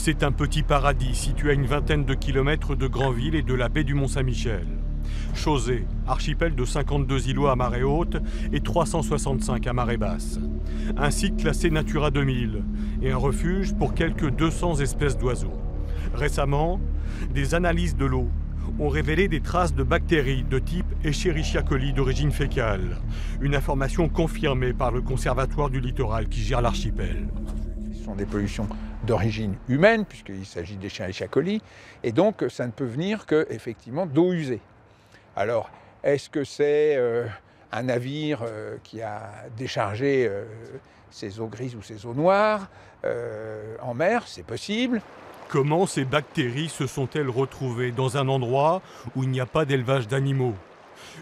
C'est un petit paradis situé à une vingtaine de kilomètres de Granville et de la baie du Mont-Saint-Michel. Chauzé, archipel de 52 îlots à marée haute et 365 à marée basse. Un site classé Natura 2000 et un refuge pour quelques 200 espèces d'oiseaux. Récemment, des analyses de l'eau ont révélé des traces de bactéries de type Escherichia coli d'origine fécale. Une information confirmée par le Conservatoire du littoral qui gère l'archipel. Ce sont des pollutions d'origine humaine, puisqu'il s'agit d'Escherichia coli, et donc ça ne peut venir qu'effectivement d'eau usée. Alors, est-ce que c'est un navire qui a déchargé ses eaux grises ou ses eaux noires en mer? C'est possible. Comment ces bactéries se sont-elles retrouvées dans un endroit où il n'y a pas d'élevage d'animaux?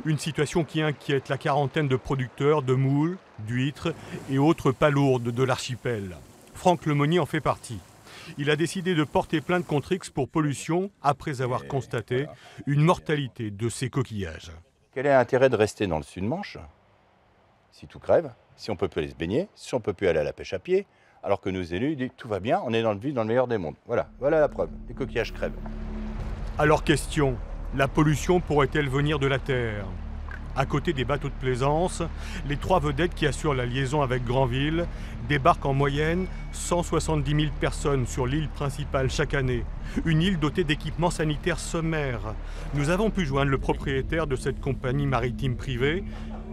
Une situation qui inquiète la quarantaine de producteurs de moules, d'huîtres et autres palourdes de l'archipel. Franck Lemonnier en fait partie. Il a décidé de porter plainte contre X pour pollution après avoir constaté une mortalité de ces coquillages. Quel est l'intérêt de rester dans le Sud-Manche si tout crève, si on ne peut plus aller se baigner, si on ne peut plus aller à la pêche à pied, alors que nos élus disent tout va bien, on est dans le meilleur des mondes. Voilà la preuve, les coquillages crèvent. Alors question, la pollution pourrait-elle venir de la Terre? À côté des bateaux de plaisance, les trois vedettes qui assurent la liaison avec Granville débarquent en moyenne 170 000 personnes sur l'île principale chaque année. Une île dotée d'équipements sanitaires sommaires. Nous avons pu joindre le propriétaire de cette compagnie maritime privée.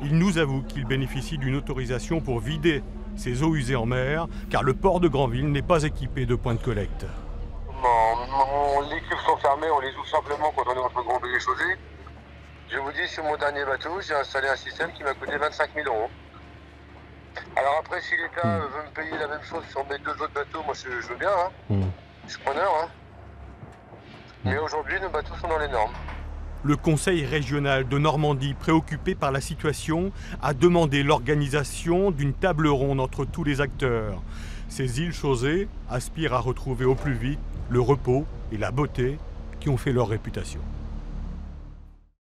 Il nous avoue qu'il bénéficie d'une autorisation pour vider ses eaux usées en mer, car le port de Granville n'est pas équipé de points de collecte. Non, les cuves sont fermées, on les ouvre simplement quand on est entre Granville et Chauzé. Je vous dis, sur mon dernier bateau, j'ai installé un système qui m'a coûté 25 000 €. Alors après, si l'État veut me payer la même chose sur mes deux autres bateaux, moi je veux bien, hein. Je suis preneur. Hein. Mais aujourd'hui, nos bateaux sont dans les normes. Le Conseil régional de Normandie, préoccupé par la situation, a demandé l'organisation d'une table ronde entre tous les acteurs. Ces îles Chauzées aspirent à retrouver au plus vite le repos et la beauté qui ont fait leur réputation.